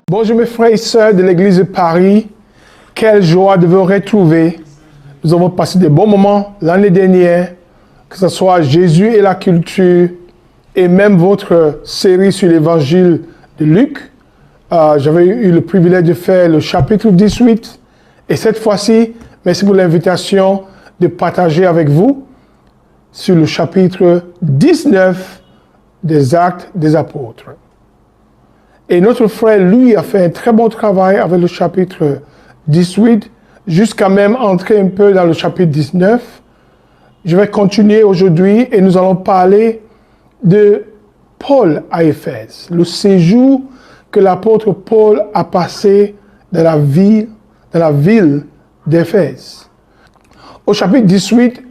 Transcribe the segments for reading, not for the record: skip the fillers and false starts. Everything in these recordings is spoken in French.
Bonjour mes frères et sœurs de l'église de Paris. Quelle joie de vous retrouver. Nous avons passé de bons moments l'année dernière, que ce soit Jésus et la culture, et même votre série sur l'évangile de Luc. J'avais eu le privilège de faire le chapitre 18. Et cette fois-ci, merci pour l'invitation de partager avec vous sur le chapitre 19 des Actes des Apôtres. Et notre frère, lui, a fait un très bon travail avec le chapitre 18, jusqu'à même entrer un peu dans le chapitre 19. Je vais continuer aujourd'hui et nous allons parler de Paul à Éphèse, le séjour que l'apôtre Paul a passé dans la ville d'Éphèse. Au chapitre 18,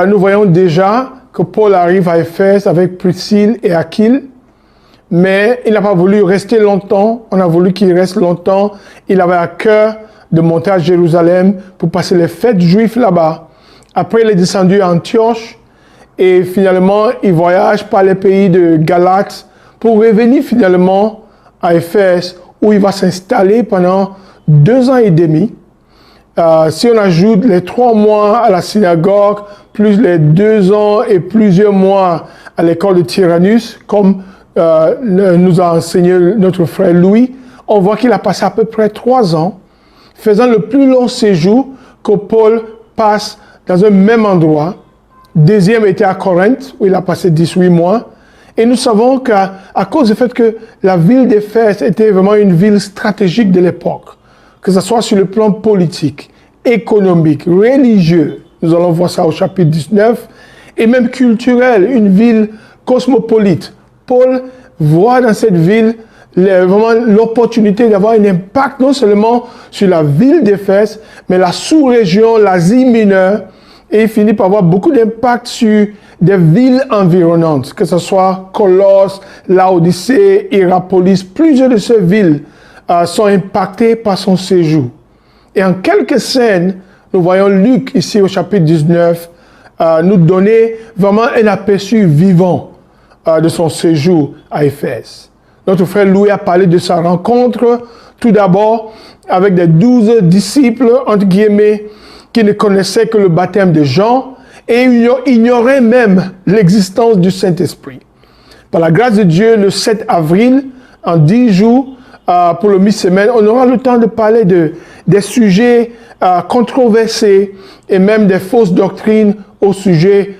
nous voyons déjà que Paul arrive à Éphèse avec Priscille et Aquile, mais il n'a pas voulu rester longtemps. On a voulu qu'il reste longtemps. Il avait à cœur de monter à Jérusalem pour passer les fêtes juives là-bas. Après, il est descendu à Antioche et finalement, il voyage par les pays de Galate pour revenir finalement à Éphèse où il va s'installer pendant 2 ans et demi. Si on ajoute les 3 mois à la synagogue, plus les 2 ans et plusieurs mois à l'école de Tyrannus, comme nous a enseigné notre frère Louis, on voit qu'il a passé à peu près 3 ans, faisant le plus long séjour que Paul passe dans un même endroit. Deuxième était à Corinthe, où il a passé 18 mois. Et nous savons qu'à cause du fait que la ville d'Éphèse était vraiment une ville stratégique de l'époque, que ce soit sur le plan politique, économique, religieux, nous allons voir ça au chapitre 19, et même culturel, une ville cosmopolite. Paul voit dans cette ville vraiment l'opportunité d'avoir un impact non seulement sur la ville d'Éphèse, mais la sous-région, l'Asie mineure, et il finit par avoir beaucoup d'impact sur des villes environnantes, que ce soit Colosse, Laodicée, Hiérapolis. Plusieurs de ces villes sont impactées par son séjour. Et en quelques scènes, nous voyons Luc, ici au chapitre 19, nous donner vraiment un aperçu vivant de son séjour à Éphèse. Notre frère Louis a parlé de sa rencontre, tout d'abord avec des 12 disciples, entre guillemets, qui ne connaissaient que le baptême de Jean et ignoraient même l'existence du Saint-Esprit. Par la grâce de Dieu, le 7 avril, en 10 jours, pour le mi-semaine, on aura le temps de parler des sujets controversés et même des fausses doctrines au sujet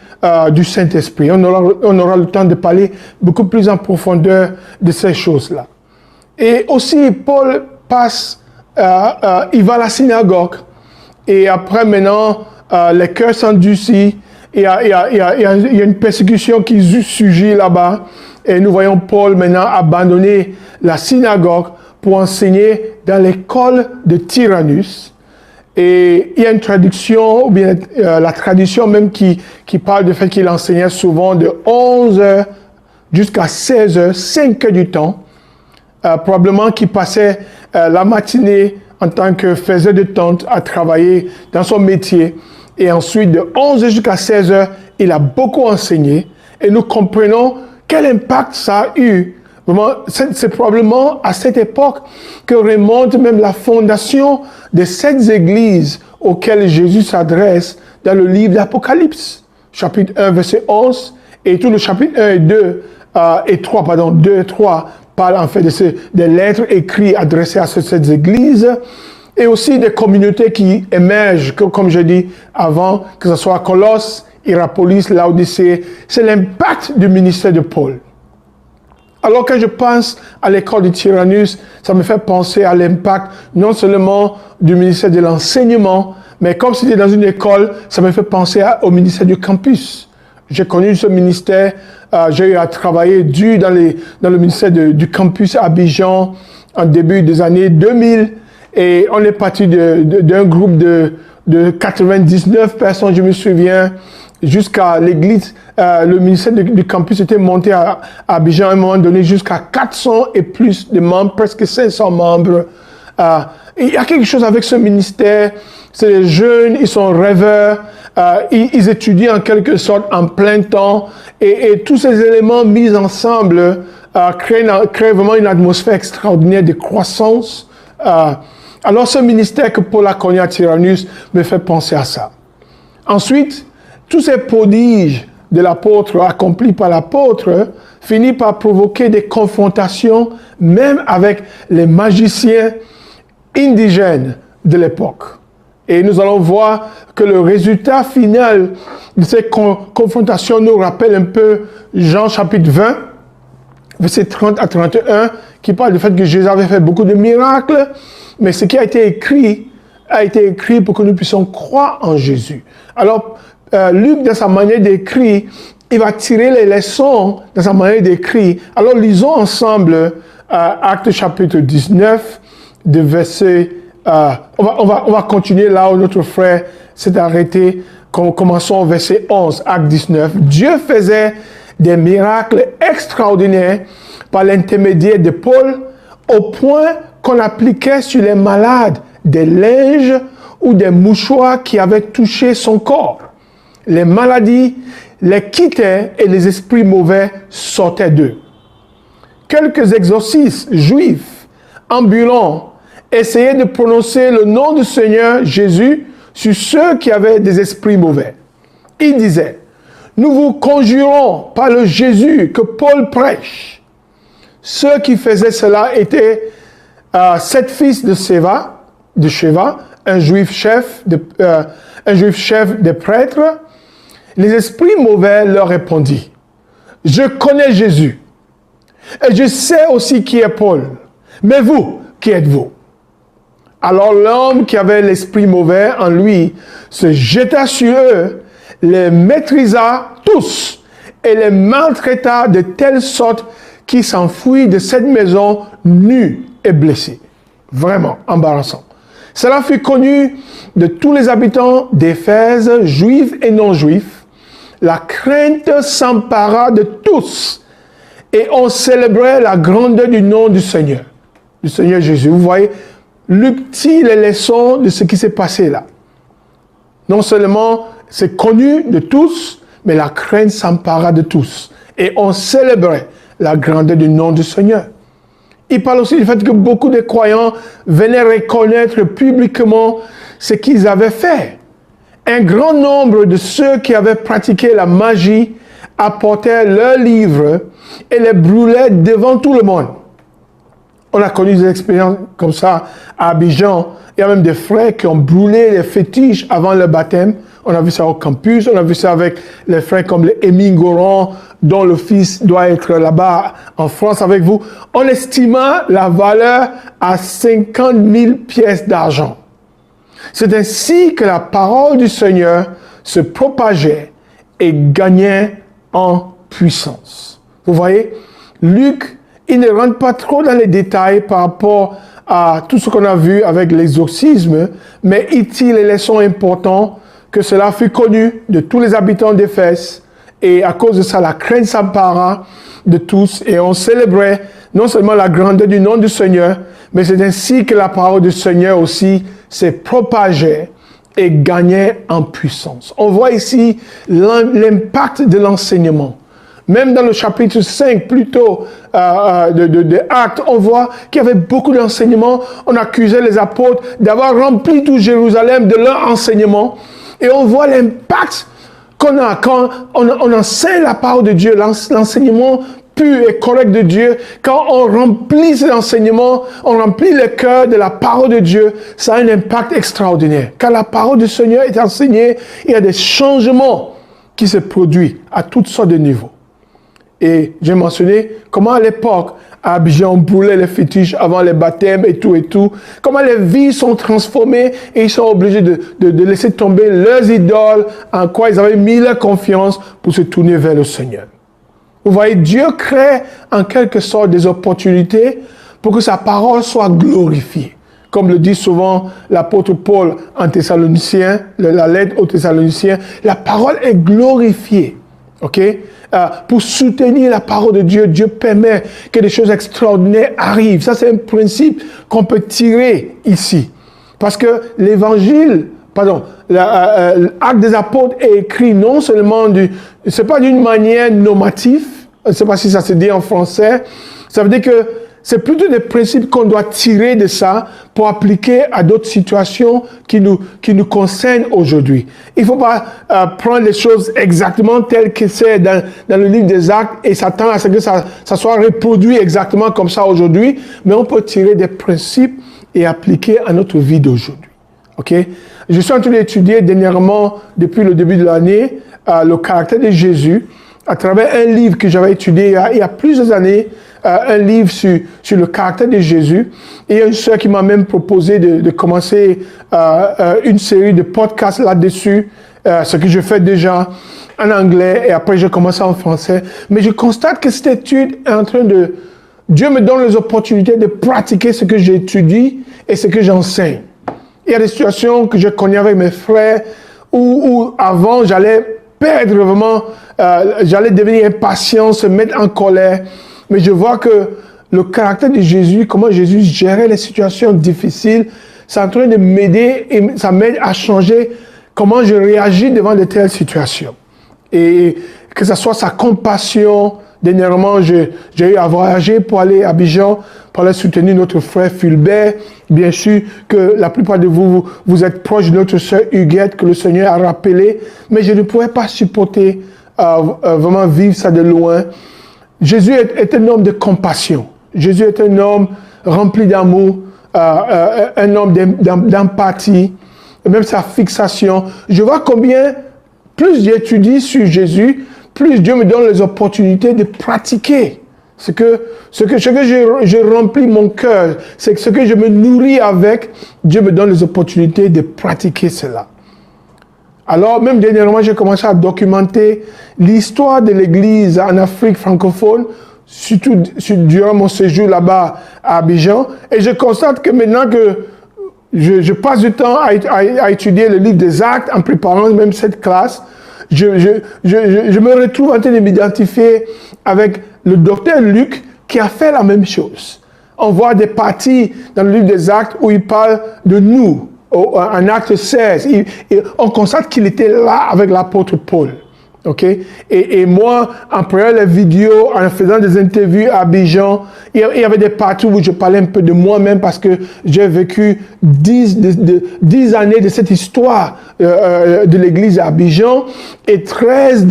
du Saint-Esprit. On aura le temps de parler beaucoup plus en profondeur de ces choses-là. Et aussi, Paul passe, il va à la synagogue, et après maintenant, les cœurs s'endurcissent, il y a une persécution qui surgit là-bas, et nous voyons Paul maintenant abandonner la synagogue pour enseigner dans l'école de Tyrannus. Et il y a une traduction, ou bien la tradition même qui parle du fait qu'il enseignait souvent de 11h jusqu'à 16h, 5 heures du temps. Probablement qu'il passait la matinée en tant que faiseur de tente à travailler dans son métier. Et ensuite, de 11h jusqu'à 16h, il a beaucoup enseigné. Et nous comprenons quel impact ça a eu. Vraiment, c'est probablement à cette époque que remonte même la fondation de cette église auxquelles Jésus s'adresse dans le livre d'Apocalypse, chapitre 1, verset 11, et tout le chapitre 1 et 2 et 3, pardon, 2 et 3 parlent en fait des lettres écrites adressées à cette église, et aussi des communautés qui émergent, comme je dis avant, que ce soit Colosse, Hiérapolis, Laodicée. C'est l'impact du ministère de Paul. Alors que je pense à l'école de Tyrannus, ça me fait penser à l'impact non seulement du ministère de l'enseignement, mais comme c'était dans une école, ça me fait penser au ministère du campus. J'ai connu ce ministère, j'ai eu à travailler dans le ministère du campus à Abidjan en début des années 2000, et on est parti d'un groupe de 99 personnes, je me souviens, jusqu'à l'église. Le ministère du campus était monté à Abidjan à un moment donné jusqu'à 400 et plus de membres, presque 500 membres. Il y a quelque chose avec ce ministère. C'est les jeunes, ils sont rêveurs, ils étudient en quelque sorte en plein temps, et tous ces éléments mis ensemble crée vraiment une atmosphère extraordinaire de croissance. Alors ce ministère que Paul a connu à Tyrannus me fait penser à ça. Ensuite, tous ces prodiges de l'apôtre accomplis par l'apôtre finissent par provoquer des confrontations même avec les magiciens indigènes de l'époque. Et nous allons voir que le résultat final de ces confrontations nous rappelle un peu Jean chapitre 20, versets 30 à 31, qui parle du fait que Jésus avait fait beaucoup de miracles, mais ce qui a été écrit pour que nous puissions croire en Jésus. Alors, Luc, dans sa manière d'écrire, il va tirer les leçons dans sa manière d'écrire. Alors, lisons ensemble Actes chapitre 19, de verset... on va continuer là où notre frère s'est arrêté. Commençons au verset 11, Acte 19. Dieu faisait des miracles extraordinaires par l'intermédiaire de Paul, au point qu'on appliquait sur les malades des linges ou des mouchoirs qui avaient touché son corps. Les maladies les quittaient et les esprits mauvais sortaient d'eux. Quelques exorcistes juifs ambulants essayaient de prononcer le nom du Seigneur Jésus sur ceux qui avaient des esprits mauvais. Ils disaient: nous vous conjurons par le Jésus que Paul prêche. Ceux qui faisaient cela étaient 7 fils de Sheva, un juif chef des prêtres. Les esprits mauvais leur répondit: je connais Jésus, et je sais aussi qui est Paul, mais vous, qui êtes-vous? Alors l'homme qui avait l'esprit mauvais en lui se jeta sur eux, les maîtrisa tous et les maltraita de telle sorte qu'ils s'enfuirent de cette maison nus et blessés. Vraiment embarrassant. Cela fut connu de tous les habitants d'Éphèse, juifs et non-juifs. La crainte s'empara de tous et on célébrait la grandeur du nom du Seigneur Jésus. Vous voyez, Luc tire les leçons de ce qui s'est passé là. Non seulement c'est connu de tous, mais la crainte s'empara de tous. Et on célébrait la grandeur du nom du Seigneur. Il parle aussi du fait que beaucoup de croyants venaient reconnaître publiquement ce qu'ils avaient fait. Un grand nombre de ceux qui avaient pratiqué la magie apportaient leurs livres et les brûlaient devant tout le monde. On a connu des expériences comme ça à Abidjan. Il y a même des frères qui ont brûlé les fétiches avant le baptême. On a vu ça au campus, on a vu ça avec les frères comme les Émile Goran, dont le fils doit être là-bas en France avec vous. On estima la valeur à 50 000 pièces d'argent. C'est ainsi que la parole du Seigneur se propageait et gagnait en puissance. Vous voyez, Luc, il ne rentre pas trop dans les détails par rapport à tout ce qu'on a vu avec l'exorcisme, mais il tire les leçons importantes que cela fut connu de tous les habitants d'Éphèse. Et à cause de ça, la crainte s'empara de tous et on célébrait non seulement la grandeur du nom du Seigneur, mais c'est ainsi que la parole du Seigneur aussi s'est propagée et gagnait en puissance. On voit ici l'impact de l'enseignement. Même dans le chapitre 5, plutôt, de Actes, on voit qu'il y avait beaucoup d'enseignements. On accusait les apôtres d'avoir rempli tout Jérusalem de leur enseignement. Et on voit l'impact qu'on a quand on enseigne la parole de Dieu, l'enseignement pur et correct de Dieu. Quand on remplit cet enseignement, on remplit le cœur de la parole de Dieu, ça a un impact extraordinaire. Quand la parole du Seigneur est enseignée, il y a des changements qui se produisent à toutes sortes de niveaux. Et j'ai mentionné comment à l'époque, à Abidjan, on brûlait les fétiches avant les baptêmes et tout. Comment les vies sont transformées et ils sont obligés de laisser tomber leurs idoles en quoi ils avaient mis leur confiance pour se tourner vers le Seigneur. Vous voyez, Dieu crée en quelque sorte des opportunités pour que sa parole soit glorifiée. Comme le dit souvent l'apôtre Paul en Thessaloniciens, la lettre aux Thessaloniciens, la parole est glorifiée. Ok? Pour soutenir la parole de Dieu, Dieu permet que des choses extraordinaires arrivent. Ça, c'est un principe qu'on peut tirer ici. Parce que l'acte des apôtres est écrit non seulement c'est pas d'une manière normative, Je ne sais pas si ça se dit en français. Ça veut dire que c'est plutôt des principes qu'on doit tirer de ça pour appliquer à d'autres situations qui nous concernent aujourd'hui. Il ne faut pas prendre les choses exactement telles que c'est dans le livre des Actes et s'attendre à ce que ça soit reproduit exactement comme ça aujourd'hui, mais on peut tirer des principes et appliquer à notre vie d'aujourd'hui. Ok? Je suis en train d'étudier dernièrement, depuis le début de l'année, le caractère de Jésus à travers un livre que j'avais étudié il y a plusieurs années, un livre sur le caractère de Jésus. Et il y a une sœur qui m'a même proposé de commencer une série de podcasts là-dessus, ce que je fais déjà en anglais et après je commence en français. Mais je constate que cette étude est en train de... Dieu me donne les opportunités de pratiquer ce que j'étudie et ce que j'enseigne. Il y a des situations que je connais avec mes frères où avant j'allais perdre vraiment, j'allais devenir impatient, se mettre en colère. Mais je vois que le caractère de Jésus, comment Jésus gérait les situations difficiles, c'est en train de m'aider et ça m'aide à changer comment je réagis devant de telles situations. Et que ce soit sa compassion. Dernièrement, j'ai eu à voyager pour aller à Abidjan, pour aller soutenir notre frère Fulbert. Bien sûr que la plupart de vous êtes proches de notre sœur Huguette, que le Seigneur a rappelé, mais je ne pouvais pas supporter vraiment vivre ça de loin. Jésus est un homme de compassion. Jésus est un homme rempli d'amour, un homme d'empathie, même sa fixation. Je vois combien, plus j'étudie sur Jésus, plus Dieu me donne les opportunités de pratiquer ce que je remplis mon cœur, c'est ce que je me nourris avec, Dieu me donne les opportunités de pratiquer cela. Alors, même dernièrement, j'ai commencé à documenter l'histoire de l'Église en Afrique francophone, surtout durant mon séjour là-bas à Abidjan. Et je constate que maintenant que je passe du temps à étudier le livre des Actes, en préparant même cette classe, je me retrouve en train de m'identifier avec le docteur Luc qui a fait la même chose. On voit des parties dans le livre des Actes où il parle de nous. En acte 16, on constate qu'il était là avec l'apôtre Paul. Okay? Et moi, en prenant les vidéos, en faisant des interviews à Abidjan, il y avait des parties où je parlais un peu de moi-même parce que j'ai vécu 10 années de cette histoire de l'église à Abidjan et 13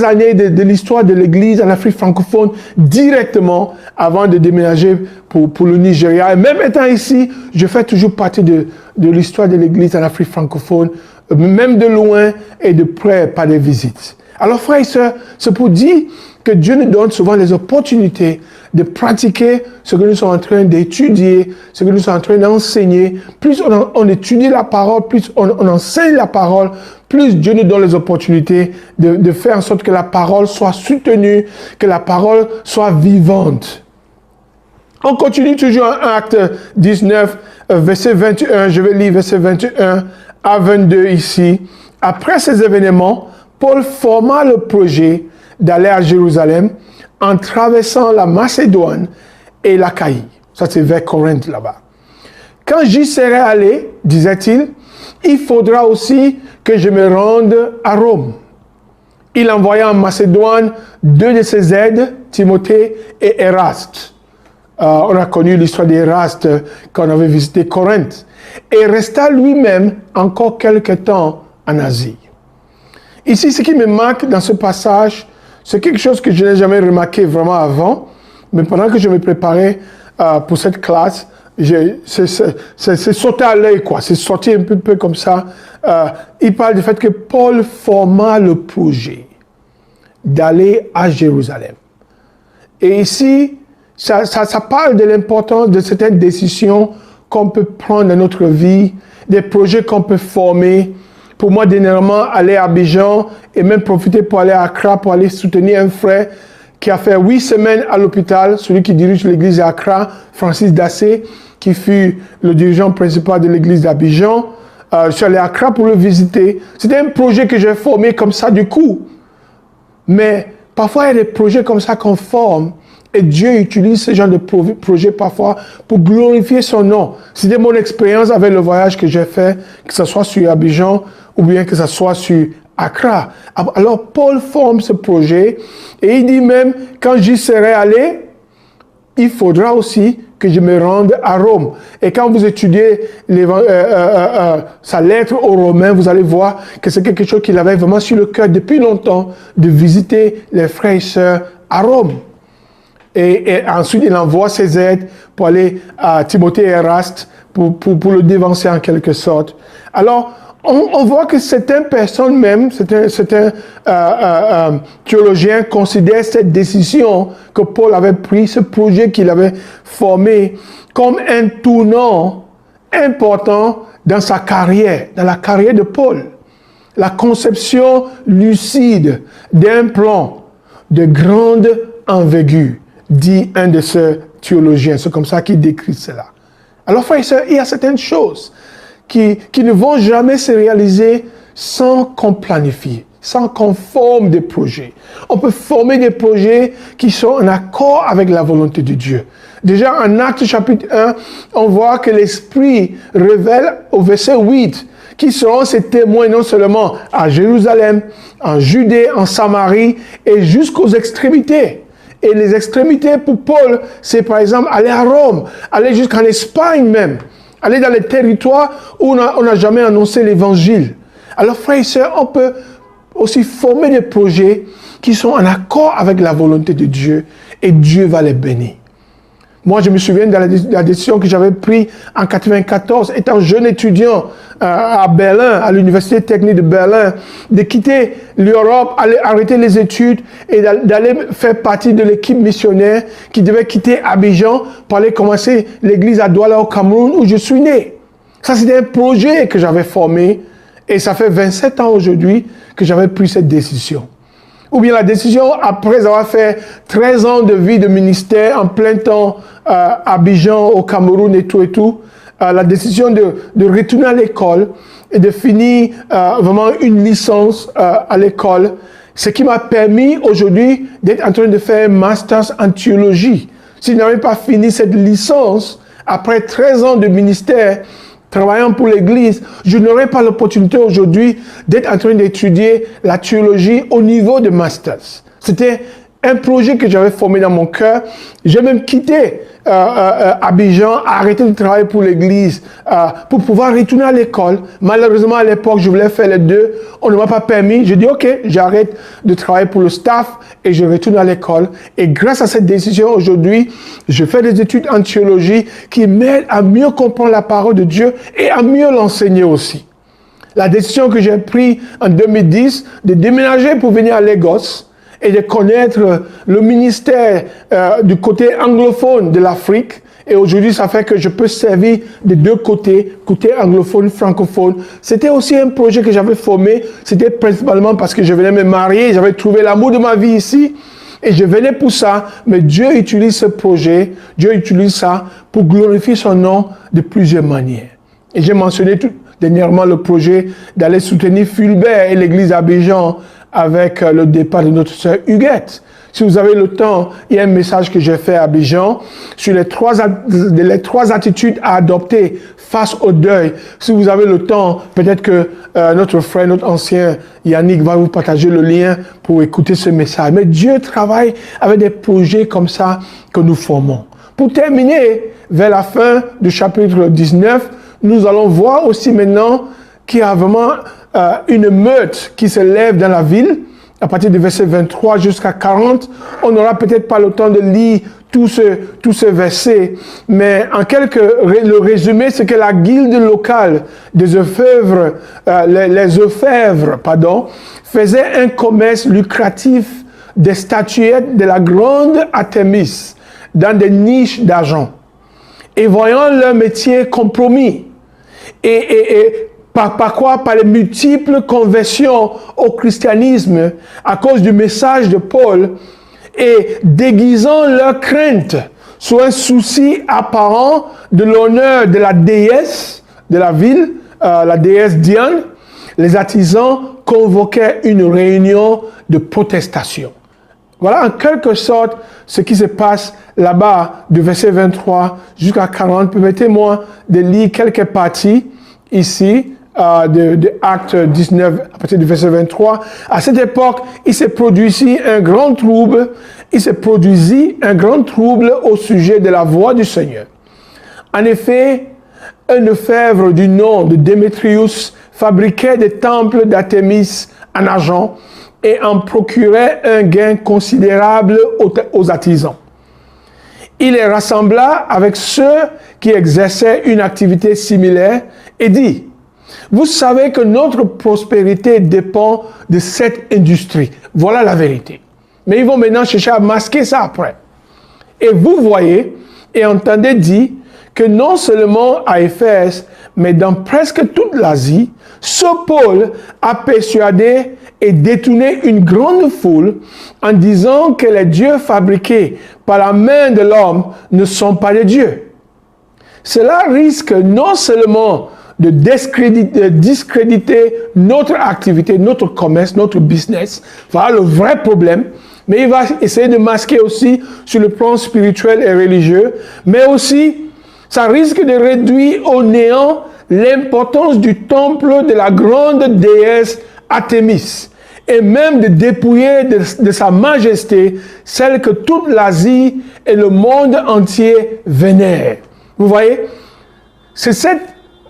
années de l'histoire de l'église en Afrique francophone directement avant de déménager pour le Nigeria. Et même étant ici, je fais toujours partie de l'histoire de l'église en Afrique francophone, même de loin et de près par des visites. Alors frères et sœurs, c'est pour dire que Dieu nous donne souvent les opportunités de pratiquer ce que nous sommes en train d'étudier, ce que nous sommes en train d'enseigner. Plus on étudie la parole, plus on enseigne la parole, plus Dieu nous donne les opportunités de faire en sorte que la parole soit soutenue, que la parole soit vivante. On continue toujours en Acte 19, verset 21, je vais lire verset 21 à 22 ici. Après ces événements, Paul forma le projet d'aller à Jérusalem en traversant la Macédoine et l'Achaïe. Ça, c'est vers Corinthe là-bas. Quand j'y serai allé, disait-il, il faudra aussi que je me rende à Rome. Il envoya en Macédoine 2 de ses aides, Timothée et Eraste. On a connu l'histoire d'Eraste quand on avait visité Corinthe. Et resta lui-même encore quelque temps en Asie. Ici, ce qui me marque dans ce passage, c'est quelque chose que je n'ai jamais remarqué vraiment avant, mais pendant que je me préparais pour cette classe, c'est sauté à l'œil, quoi. C'est sorti un peu comme ça. Il parle du fait que Paul forma le projet d'aller à Jérusalem. Et ici, ça parle de l'importance de certaines décisions qu'on peut prendre dans notre vie, des projets qu'on peut former. Pour moi, dernièrement, aller à Abidjan et même profiter pour aller à Accra, pour aller soutenir un frère qui a fait 8 semaines à l'hôpital, celui qui dirige l'église à Accra, Francis Dassé, qui fut le dirigeant principal de l'église d'Abidjan. Je suis allé à Accra pour le visiter. C'était un projet que j'ai formé comme ça du coup. Mais parfois, il y a des projets comme ça qu'on forme. Et Dieu utilise ce genre de projet parfois pour glorifier son nom. C'était mon expérience avec le voyage que j'ai fait, que ce soit sur Abidjan ou bien que ce soit sur Accra. Alors Paul forme ce projet et il dit même, quand j'y serai allé, il faudra aussi que je me rende à Rome. Et quand vous étudiez sa lettre aux Romains, vous allez voir que c'est quelque chose qu'il avait vraiment sur le cœur depuis longtemps, de visiter les frères et sœurs à Rome. Et ensuite, il envoie ses aides pour aller à Timothée et Eraste, pour le dévancer en quelque sorte. Alors, on voit que certaines personnes même, certains théologiens considèrent cette décision que Paul avait prise, ce projet qu'il avait formé, comme un tournant important dans sa carrière, dans la carrière de Paul. La conception lucide d'un plan de grande envergure, dit un de ces théologiens. C'est comme ça qu'il décrit cela. Alors, frères et sœurs, il y a certaines choses qui ne vont jamais se réaliser sans qu'on planifie, sans qu'on forme des projets. On peut former des projets qui sont en accord avec la volonté de Dieu. Déjà, en Actes chapitre 1, on voit que l'Esprit révèle au verset 8 qui seront ses témoins non seulement à Jérusalem, en Judée, en Samarie et jusqu'aux extrémités. Et les extrémités pour Paul, c'est par exemple aller à Rome, aller jusqu'en Espagne même, aller dans les territoires où on n'a jamais annoncé l'évangile. Alors frères et sœurs, on peut aussi former des projets qui sont en accord avec la volonté de Dieu et Dieu va les bénir. Moi, je me souviens de la décision que j'avais prise en 1994, étant jeune étudiant à Berlin, à l'Université technique de Berlin, de quitter l'Europe, arrêter les études et d'aller faire partie de l'équipe missionnaire qui devait quitter Abidjan pour aller commencer l'église à Douala au Cameroun où je suis né. Ça, c'était un projet que j'avais formé et ça fait 27 ans aujourd'hui que j'avais pris cette décision. Ou bien la décision, après avoir fait 13 ans de vie de ministère en plein temps à Abidjan, au Cameroun et tout, la décision de retourner à l'école et de finir vraiment une licence à l'école, ce qui m'a permis aujourd'hui d'être en train de faire un master en théologie. Si je n'avais pas fini cette licence, après 13 ans de ministère, travaillant pour l'Église, je n'aurais pas l'opportunité aujourd'hui d'être en train d'étudier la théologie au niveau de masters. C'était un projet que j'avais formé dans mon cœur. J'ai même quitté Abidjan, arrêté de travailler pour l'Église pour pouvoir retourner à l'école. Malheureusement, à l'époque, je voulais faire les deux. On ne m'a pas permis. J'ai dit, OK, j'arrête de travailler pour le staff et je retourne à l'école. Et grâce à cette décision, aujourd'hui, je fais des études en théologie qui m'aident à mieux comprendre la parole de Dieu et à mieux l'enseigner aussi. La décision que j'ai prise en 2010 de déménager pour venir à Lagos et de connaître le ministère du côté anglophone de l'Afrique. Et aujourd'hui, ça fait que je peux servir des deux côtés, côté anglophone, francophone. C'était aussi un projet que j'avais formé. C'était principalement parce que je venais me marier, j'avais trouvé l'amour de ma vie ici. Et je venais pour ça, mais Dieu utilise ce projet, Dieu utilise ça pour glorifier son nom de plusieurs manières. Et j'ai mentionné tout dernièrement le projet d'aller soutenir Fulbert et l'église d'Abidjan avec le départ de notre sœur Huguette. Si vous avez le temps, il y a un message que j'ai fait à Abidjan sur les trois attitudes à adopter face au deuil. Si vous avez le temps, peut-être que notre frère, notre ancien Yannick va vous partager le lien pour écouter ce message. Mais Dieu travaille avec des projets comme ça que nous formons. Pour terminer, vers la fin du chapitre 19, nous allons voir aussi maintenant qu'il y a vraiment une meute qui se lève dans la ville, à partir du verset 23 jusqu'à 40. On n'aura peut-être pas le temps de lire tous ces versets, mais en le résumé, c'est que la guilde locale des orfèvres, les orfèvres, faisait un commerce lucratif des statuettes de la grande Artémis dans des niches d'argent. Et voyant leur métier compromis, et par quoi? Par les multiples conversions au christianisme à cause du message de Paul et déguisant leur crainte sous un souci apparent de l'honneur de la déesse de la ville, la déesse Diane, les artisans convoquaient une réunion de protestation. Voilà en quelque sorte ce qui se passe là-bas du verset 23 jusqu'à 40. Permettez-moi de lire quelques parties ici de Actes 19, à partir du verset 23. À cette époque, il se produisit un grand trouble au sujet de la voix du Seigneur. En effet, un orfèvre du nom de Démétrius fabriquait des temples d'Artémis en argent et en procurait un gain considérable aux artisans. Il les rassembla avec ceux qui exerçaient une activité similaire et dit: vous savez que notre prospérité dépend de cette industrie. Voilà la vérité. Mais ils vont maintenant chercher à masquer ça après. Et vous voyez et entendez dire que non seulement à Éphèse, mais dans presque toute l'Asie, ce Paul a persuadé et détourné une grande foule en disant que les dieux fabriqués par la main de l'homme ne sont pas des dieux. Cela risque non seulement de discréditer notre activité, notre commerce, notre business. Voilà le vrai problème. Mais il va essayer de masquer aussi sur le plan spirituel et religieux. Mais aussi, ça risque de réduire au néant l'importance du temple de la grande déesse Artémis. Et même de dépouiller de sa majesté celle que toute l'Asie et le monde entier vénèrent. Vous voyez? C'est cette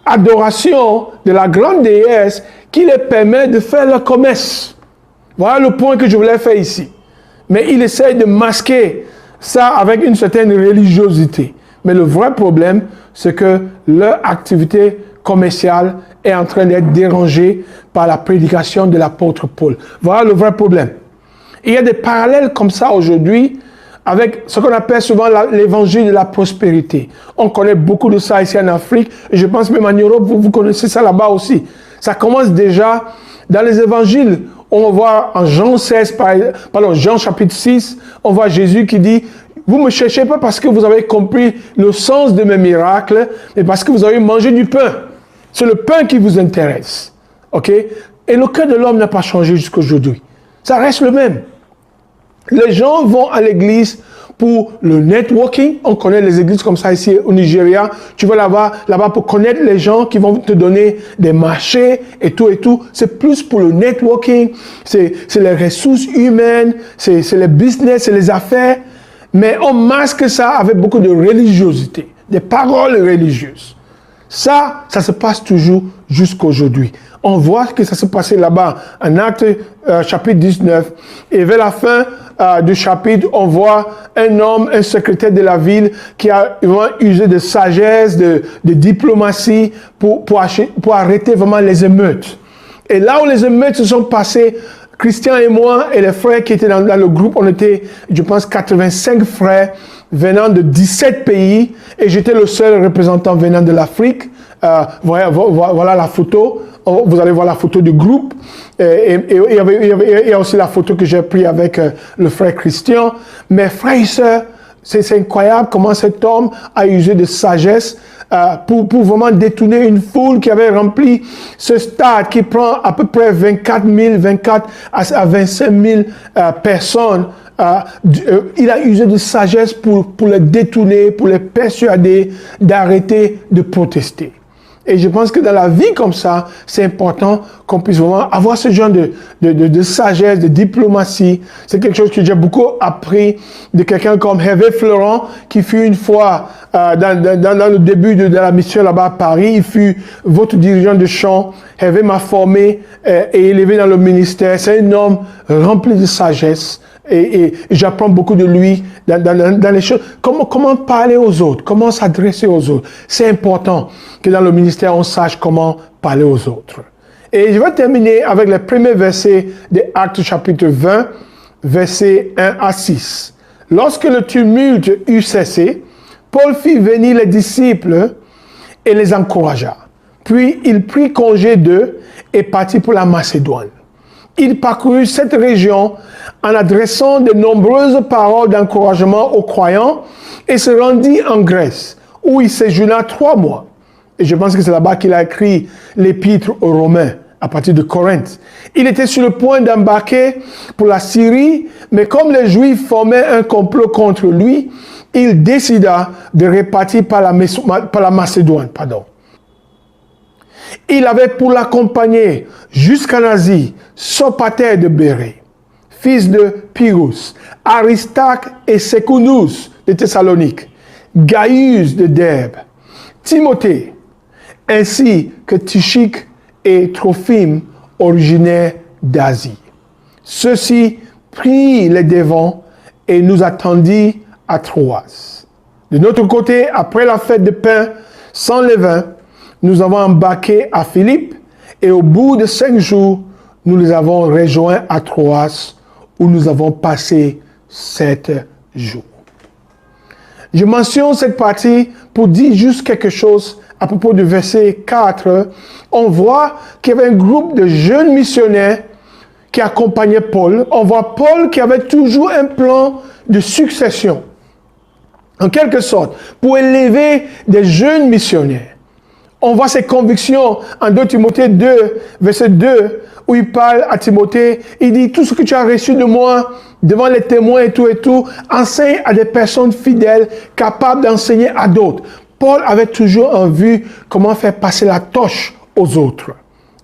adoration de la grande déesse qui les permet de faire leur commerce. Voilà le point que je voulais faire ici. Mais il essaie de masquer ça avec une certaine religiosité. Mais le vrai problème, c'est que leur activité commerciale est en train d'être dérangée par la prédication de l'apôtre Paul. Voilà le vrai problème. Il y a des parallèles comme ça aujourd'hui avec ce qu'on appelle souvent l'évangile de la prospérité. On connaît beaucoup de ça ici en Afrique, et je pense même en Europe, vous connaissez ça là-bas aussi. Ça commence déjà dans les évangiles. On va voir en Jean 16, Jean chapitre 6, on voit Jésus qui dit: vous ne me cherchez pas parce que vous avez compris le sens de mes miracles, mais parce que vous avez mangé du pain. C'est le pain qui vous intéresse. OK? Et le cœur de l'homme n'a pas changé jusqu'à aujourd'hui. Ça reste le même. Les gens vont à l'église pour le networking. On connaît les églises comme ça ici au Nigeria. Tu vas là-bas pour connaître les gens qui vont te donner des marchés et tout et tout. C'est plus pour le networking. C'est les ressources humaines, c'est les business, c'est les affaires. Mais on masque ça avec beaucoup de religiosité, des paroles religieuses. Ça se passe toujours jusqu'aujourd'hui. On voit que ça s'est passé là-bas en Actes chapitre 19. Et vers la fin du chapitre, on voit un homme, un secrétaire de la ville qui a usé de sagesse, de diplomatie pour arrêter vraiment les émeutes. Et là où les émeutes se sont passées, Christian et moi et les frères qui étaient dans le groupe, on était, je pense, 85 frères venant de 17 pays et j'étais le seul représentant venant de l'Afrique. Voilà la photo. Vous allez voir la photo du groupe. Et il y a aussi la photo que j'ai prise avec le frère Christian. Mais frères et sœurs, c'est incroyable comment cet homme a usé de sagesse pour vraiment détourner une foule qui avait rempli ce stade qui prend à peu près 24 à 25 000 personnes. Il a usé de sagesse pour les détourner, pour les persuader d'arrêter de protester. Et je pense que dans la vie comme ça, c'est important qu'on puisse vraiment avoir ce genre de sagesse, de diplomatie. C'est quelque chose que j'ai beaucoup appris de quelqu'un comme Hervé Florent, qui fut une fois dans le début de la mission là-bas à Paris. Il fut votre dirigeant de chant. Hervé m'a formé et élevé dans le ministère. C'est un homme rempli de sagesse. Et j'apprends beaucoup de lui dans les choses. Comment parler aux autres, comment s'adresser aux autres. C'est important que dans le ministère, on sache comment parler aux autres. Et je vais terminer avec les premiers versets de Actes chapitre 20, versets 1 à 6. Lorsque le tumulte eut cessé, Paul fit venir les disciples et les encouragea. Puis il prit congé d'eux et partit pour la Macédoine. Il parcourut cette région en adressant de nombreuses paroles d'encouragement aux croyants et se rendit en Grèce, où il séjourna 3 mois. Et je pense que c'est là-bas qu'il a écrit l'épître aux Romains, à partir de Corinthe. Il était sur le point d'embarquer pour la Syrie, mais comme les Juifs formaient un complot contre lui, il décida de repartir par la Macédoine. Il avait pour l'accompagner jusqu'en Asie Sopater de Bérée, fils de Pyrrhus, Aristarque et Sécounus de Thessalonique, Gaius de Derbe, Timothée, ainsi que Tychique et Trophime, originaires d'Asie. Ceux-ci prit les devants et nous attendit à Troas. De notre côté, après la fête de pain sans levain, nous avons embarqué à Philippe et au bout de 5 jours, nous les avons rejoints à Troas où nous avons passé 7 jours. Je mentionne cette partie pour dire juste quelque chose à propos du verset 4. On voit qu'il y avait un groupe de jeunes missionnaires qui accompagnait Paul. On voit Paul qui avait toujours un plan de succession, en quelque sorte, pour élever des jeunes missionnaires. On voit ses convictions en 2 Timothée 2, verset 2, où il parle à Timothée, il dit, tout ce que tu as reçu de moi, devant les témoins et tout, enseigne à des personnes fidèles, capables d'enseigner à d'autres. Paul avait toujours en vue comment faire passer la torche aux autres.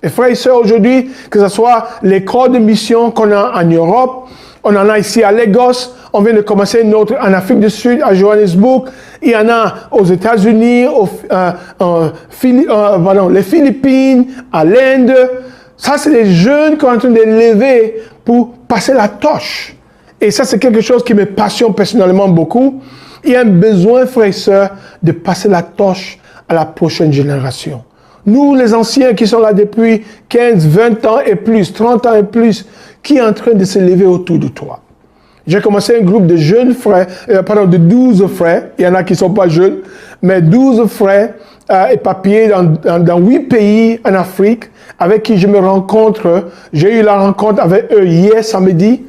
Et frères et sœurs, aujourd'hui, que ce soit les corps de mission qu'on a en Europe, on en a ici à Lagos, on vient de commencer une autre en Afrique du Sud, à Johannesburg, il y en a aux États-Unis, les Philippines, à l'Inde. Ça, c'est les jeunes qu'on est en train de lever pour passer la torche. Et ça, c'est quelque chose qui me passionne personnellement beaucoup. Il y a un besoin, frères et sœurs, de passer la torche à la prochaine génération. Nous, les anciens qui sont là depuis 15, 20 ans et plus, 30 ans et plus, qui est en train de se lever autour de toi. J'ai commencé un groupe de jeunes frères, de 12 frères, il y en a qui ne sont pas jeunes, mais 12 frères éparpillés dans 8 pays en Afrique, avec qui je me rencontre. J'ai eu la rencontre avec eux hier samedi,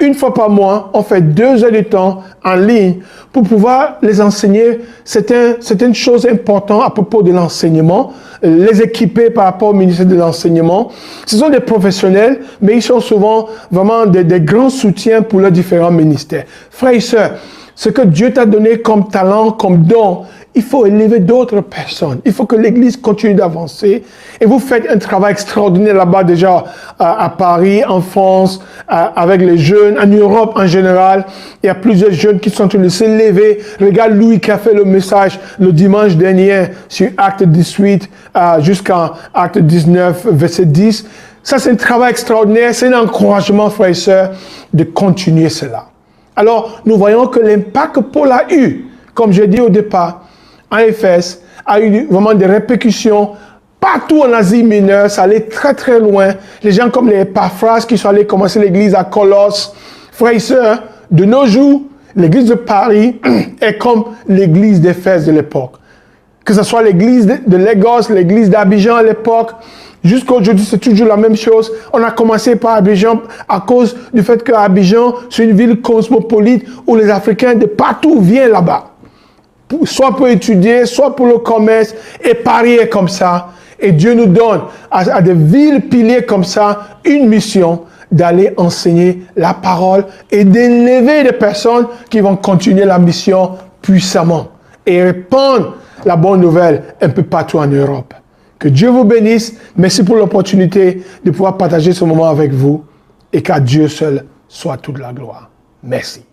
une fois par mois, on fait 2 heures de temps en ligne pour pouvoir les enseigner. C'est une chose importante à propos de l'enseignement, les équiper par rapport au ministère de l'enseignement. Ce sont des professionnels, mais ils sont souvent vraiment des grands soutiens pour leurs différents ministères. Frères et sœurs, ce que Dieu t'a donné comme talent, comme don, il faut élever d'autres personnes. Il faut que l'Église continue d'avancer. Et vous faites un travail extraordinaire là-bas déjà à Paris, en France, avec les jeunes, en Europe en général. Il y a plusieurs jeunes qui sont en train de se lever. Regarde Louis qui a fait le message le dimanche dernier sur Acte 18 jusqu'à Acte 19, verset 10. Ça, c'est un travail extraordinaire. C'est un encouragement, frères et sœurs, de continuer cela. Alors, nous voyons que l'impact que Paul a eu, comme j'ai dit au départ, en Éphèse, a eu vraiment des répercussions partout en Asie mineure. Ça allait très très loin. Les gens comme les Epaphras qui sont allés commencer l'église à Colosse. Frères et sœurs, de nos jours, l'église de Paris est comme l'église d'Éphèse de l'époque. Que ce soit l'église de Lagos, l'église d'Abidjan à l'époque, jusqu'à aujourd'hui, c'est toujours la même chose. On a commencé par Abidjan à cause du fait qu'Abidjan, c'est une ville cosmopolite où les Africains de partout viennent là-bas. Soit pour étudier, soit pour le commerce. Et Paris est comme ça. Et Dieu nous donne à des villes piliers comme ça une mission d'aller enseigner la parole et d'élever des personnes qui vont continuer la mission puissamment et répandre la bonne nouvelle un peu partout en Europe. Que Dieu vous bénisse. Merci pour l'opportunité de pouvoir partager ce moment avec vous et qu'à Dieu seul soit toute la gloire. Merci.